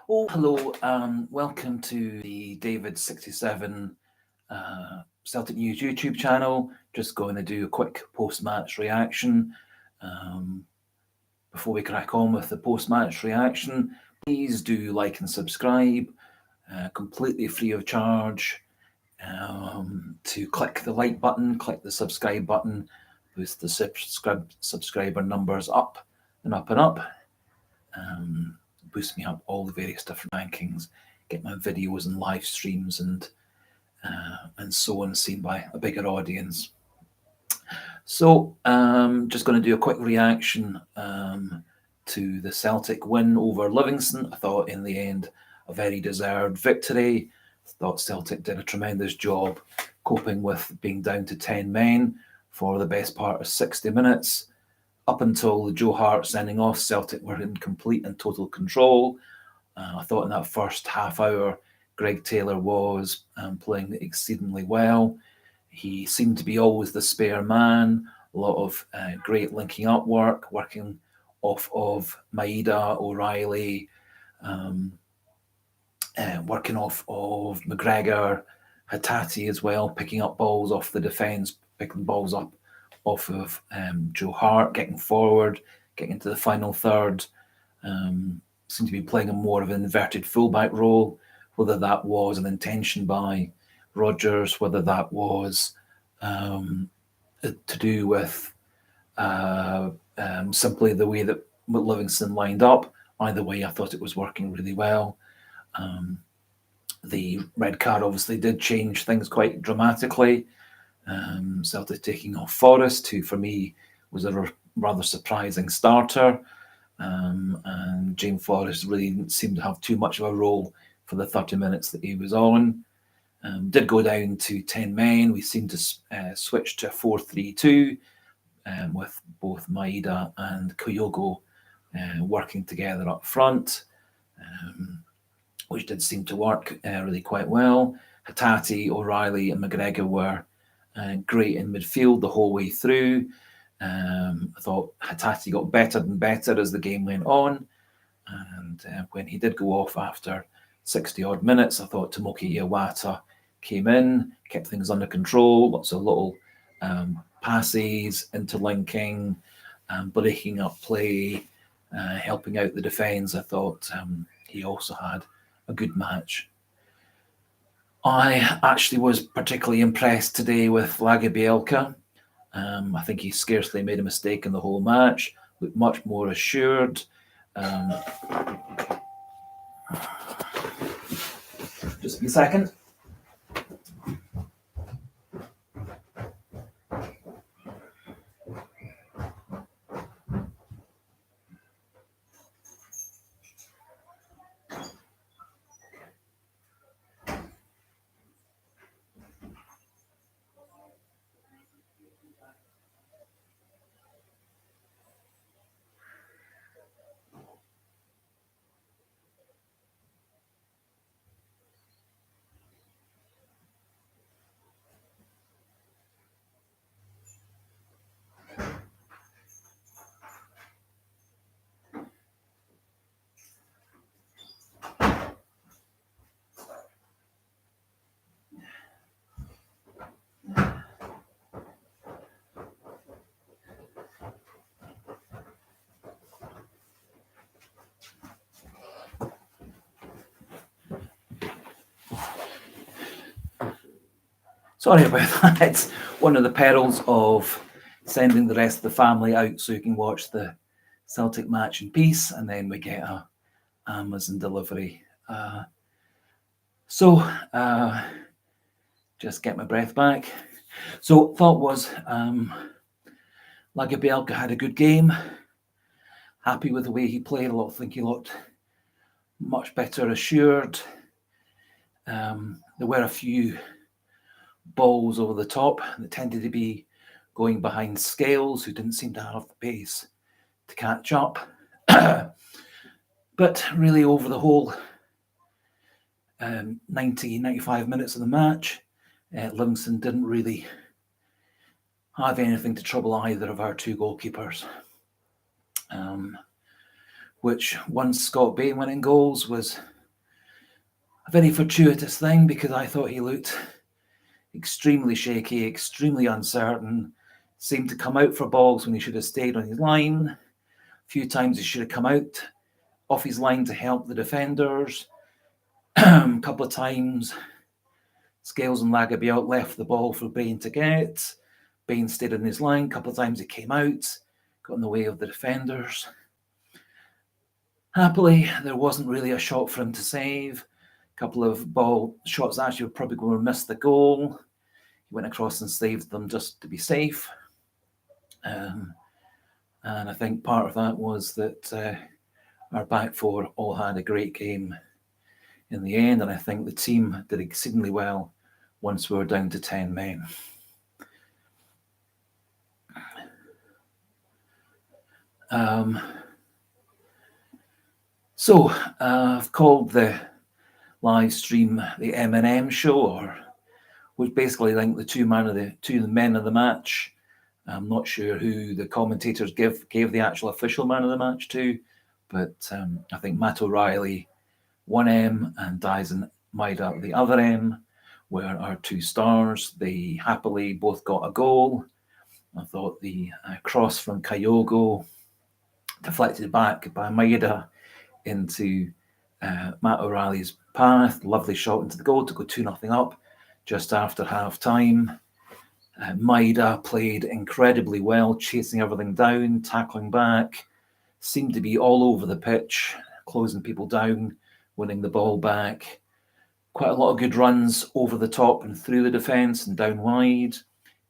Oh, hello, welcome to the David67 Celtic News YouTube channel. Just going to do a quick post-match reaction. Before we crack on with the post-match reaction, please do like and subscribe, completely free of charge. To click the like button, click the subscribe button, boost the subscriber numbers up and up and up. Boost me up all the various different rankings, get my videos and live streams and so on seen by a bigger audience. So just going to do a quick reaction to the Celtic win over Livingston. I thought in the end a very deserved victory. I thought Celtic did a tremendous job coping with being down to 10 men for the best part of 60 minutes. Up until the Joe Hart sending off, Celtic were in complete and total control. I thought in that first half hour, Greg Taylor was playing exceedingly well. He seemed to be always the spare man. A lot of great linking up work, working off of Maeda, O'Reilly, working off of McGregor, Hatate as well, picking up balls off the defence, picking balls up off of Joe Hart, getting forward, getting into the final third. Seemed to be playing a more of an inverted fullback role, whether that was an intention by Rodgers, whether that was to do with simply the way that Livingston lined up. Either way, I thought it was working really well. The red card obviously did change things quite dramatically. Celtic taking off Forrest, who for me was a rather surprising starter. And James Forrest really didn't seem to have too much of a role for the 30 minutes that he was on. Did go down to 10 men. We seemed to switch to a 4-3-2 with both Maeda and Kyogo working together up front, which did seem to work really quite well. Hatate, O'Reilly and McGregor were great in midfield the whole way through. I thought Hatate got better and better as the game went on. And when he did go off after 60 odd minutes, I thought Tomoki Iwata came in, kept things under control, lots of little passes, interlinking, breaking up play, helping out the defence. I thought he also had a good match. I actually was particularly impressed today with Lagerbielke. I think he scarcely made a mistake in the whole match, looked much more assured. Just a second. Sorry about that. It's one of the perils of sending the rest of the family out so you can watch the Celtic match in peace, and then we get a Amazon delivery. Just get my breath back. So thought was Lagerbielke had a good game. Happy with the way he played. I think he looked much better assured. There were a few balls over the top that tended to be going behind Scales, who didn't seem to have the pace to catch up. But really over the whole 95 minutes of the match, Livingston didn't really have anything to trouble either of our two goalkeepers. Which once Scott Bain went in goals was a very fortuitous thing, because I thought he looked extremely shaky, extremely uncertain, seemed to come out for balls when he should have stayed on his line. A few times he should have come out off his line to help the defenders. A couple of times Scales and Lagerbielke left the ball for Bain to get. Bain stayed on his line. A couple of times he came out, got in the way of the defenders. Happily, there wasn't really a shot for him to save. A couple of ball shots actually were probably going to miss the goal. He went across and saved them just to be safe. And I think part of that was that our back four all had a great game in the end, and I think the team did exceedingly well once we were down to 10 men. So I've called the live stream the M&M show, which basically linked the two men of the match. I'm not sure who the commentators gave the actual official man of the match to, but I think Matt O'Reilly, one M, and Daizen Maeda, the other M, were our two stars. They happily both got a goal. I thought the cross from Kyogo, deflected back by Maeda into Matt O'Reilly's path. Lovely shot into the goal to go 2-0 up just after half time. Maeda played incredibly well, chasing everything down, tackling back, seemed to be all over the pitch, closing people down, winning the ball back. Quite a lot of good runs over the top and through the defence and down wide.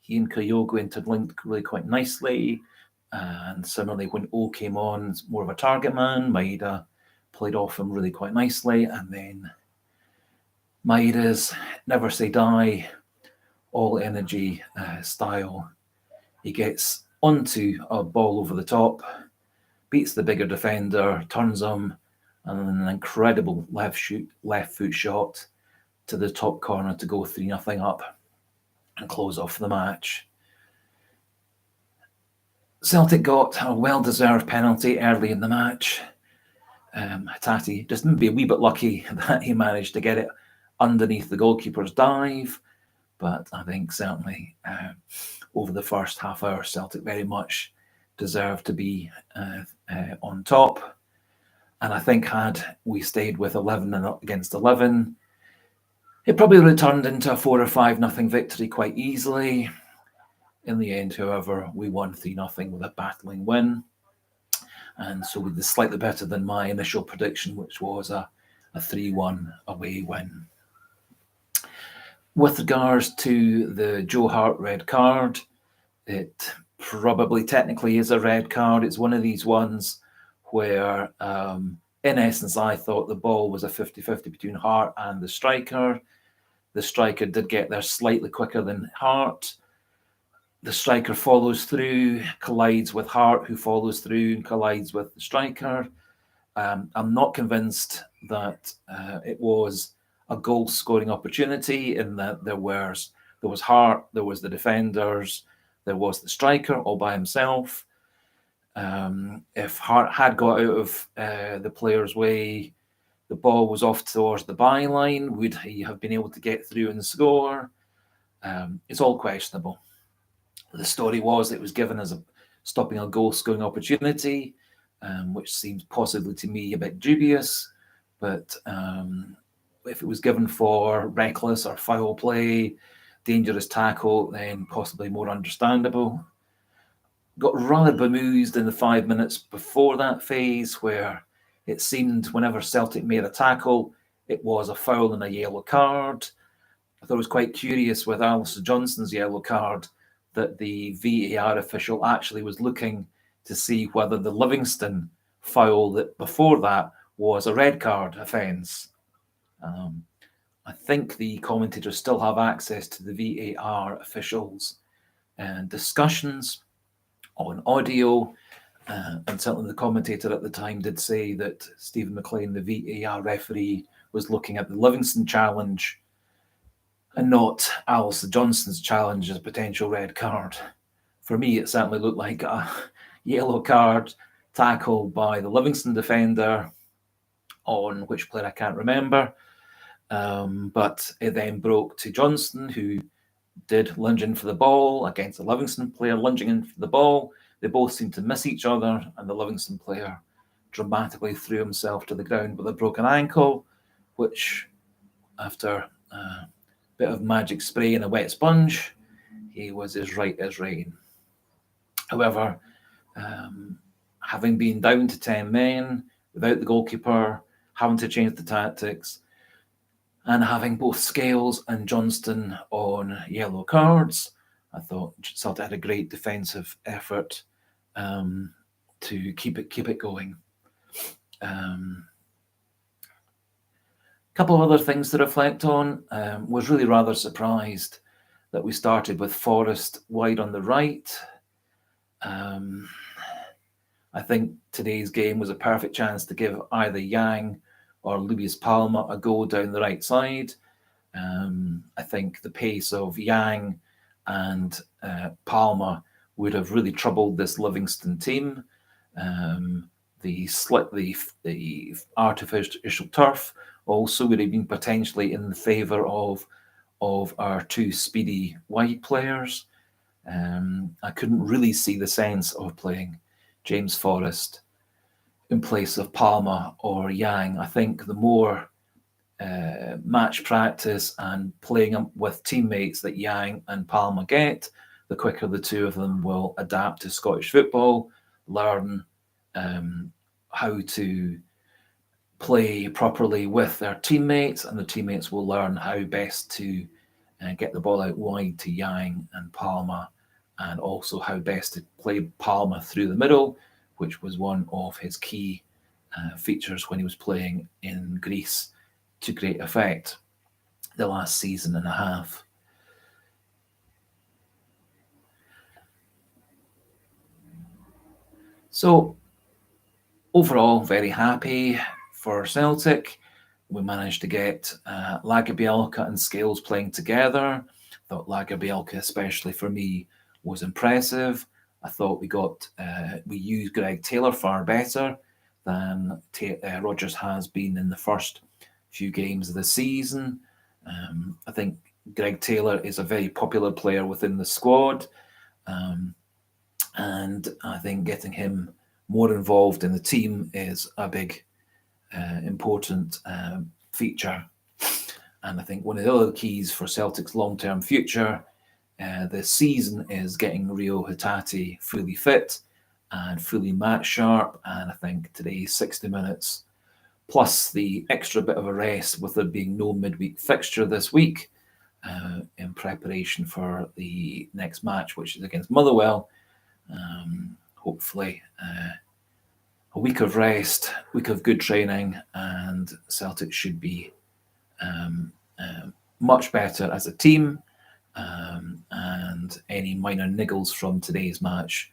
He and Kyogo interlinked really quite nicely. And similarly, when O came on, more of a target man, Maeda played off him really quite nicely. And then Maeda's never say die, all energy style. He gets onto a ball over the top, beats the bigger defender, turns him, and then an incredible left foot shot to the top corner to go 3-0 up and close off the match. Celtic got a well-deserved penalty early in the match. Hatate just maybe a wee bit lucky that he managed to get it underneath the goalkeeper's dive, but I think certainly over the first half hour, Celtic very much deserved to be on top. And I think had we stayed with 11 against 11, it probably would have turned into a 4 or 5-0 victory quite easily. In the end, however, we won 3-0 with a battling win. And so we did slightly better than my initial prediction, which was a 3-1 away win. With regards to the Joe Hart red card, it probably technically is a red card. It's one of these ones where, in essence, I thought the ball was a 50-50 between Hart and the striker. The striker did get there slightly quicker than Hart. The striker follows through, collides with Hart, who follows through and collides with the striker. I'm not convinced that it was a goal-scoring opportunity, in that there was Hart, there was the defenders, there was the striker all by himself. If Hart had got out of the player's way, the ball was off towards the byline, would he have been able to get through and score? It's all questionable. The story was it was given as stopping a goal-scoring opportunity, which seems possibly to me a bit dubious. But if it was given for reckless or foul play, dangerous tackle, then possibly more understandable. Got rather bemused in the 5 minutes before that phase, where it seemed whenever Celtic made a tackle, it was a foul and a yellow card. I thought it was quite curious with Alistair Johnston's yellow card that the VAR official actually was looking to see whether the Livingston foul that before that was a red card offence. I think the commentators still have access to the VAR officials and discussions on audio, and certainly the commentator at the time did say that Stephen McLean, the VAR referee, was looking at the Livingston challenge and not Alistair Johnston's challenge as a potential red card. For me, it certainly looked like a yellow card tackle by the Livingston defender on which player I can't remember. But it then broke to Johnston, who did lunge in for the ball against a Livingston player lunging in for the ball. They both seemed to miss each other, and the Livingston player dramatically threw himself to the ground with a broken ankle, which, after a bit of magic spray and a wet sponge, he was as right as rain. However, having been down to 10 men, without the goalkeeper, having to change the tactics, and having both Scales and Johnston on yellow cards, I thought Celtic had a great defensive effort to keep it going. Couple of other things to reflect on. Was really rather surprised that we started with Forrest wide on the right. I think today's game was a perfect chance to give either Yang or Luis Palma a go down the right side. I think the pace of Yang and Palma would have really troubled this Livingston team. The artificial turf also would have been potentially in the favour of our two speedy wide players. I couldn't really see the sense of playing James Forrest in place of Palma or Yang. I think the more match practice and playing up with teammates that Yang and Palma get, the quicker the two of them will adapt to Scottish football, learn how to play properly with their teammates, and the teammates will learn how best to get the ball out wide to Yang and Palma, and also how best to play Palma through the middle, which was one of his key features when he was playing in Greece to great effect the last season and a half. So overall, very happy for Celtic. We managed to get Lagerbielke and Scales playing together. I thought Lagerbielke, especially for me, was impressive. I thought we used Greg Taylor far better than Rodgers has been in the first few games of the season. I think Greg Taylor is a very popular player within the squad, and I think getting him more involved in the team is a big, important feature. And I think one of the other keys for Celtic's long-term future this season is getting Rio Hatate fully fit and fully match sharp. And I think today's 60 minutes, plus the extra bit of a rest with there being no midweek fixture this week in preparation for the next match, which is against Motherwell. Hopefully a week of rest, week of good training, and Celtic should be much better as a team, and any minor niggles from today's match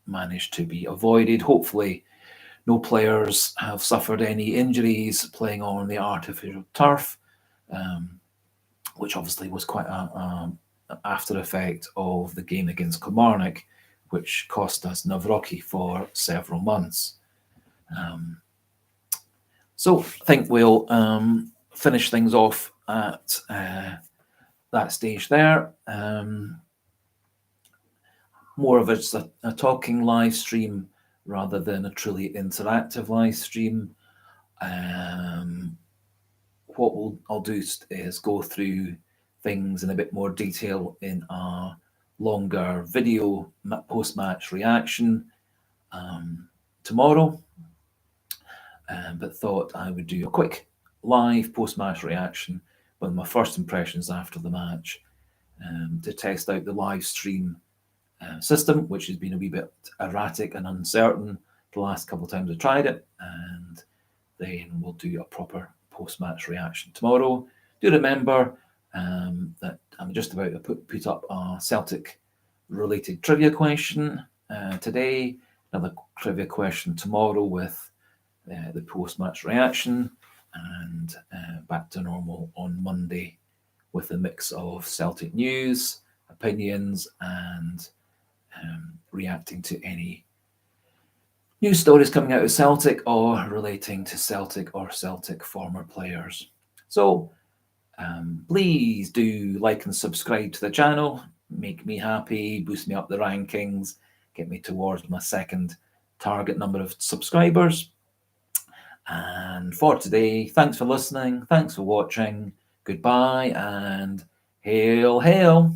managed to be avoided. Hopefully no players have suffered any injuries playing on the artificial turf, which obviously was quite an after effect of the game against Kilmarnock, which cost us Navroki for several months. So I think we'll finish things off at that stage there. More of it's a talking live stream rather than a truly interactive live stream. What I'll do is go through things in a bit more detail in our longer video post-match reaction tomorrow, but thought I would do a quick live post-match reaction with my first impressions after the match to test out the live stream system, which has been a wee bit erratic and uncertain the last couple of times I tried it, and then we'll do a proper post-match reaction tomorrow. Do remember that I'm just about to put up a Celtic-related trivia question today, another trivia question tomorrow with the post-match reaction, and back to normal on Monday with a mix of Celtic news, opinions, and reacting to any news stories coming out of Celtic or relating to Celtic or Celtic former players. So please do like and subscribe to the channel. Make me happy, boost me up the rankings, get me towards my second target number of subscribers. And for today, thanks for listening, thanks for watching, goodbye, and hail, hail.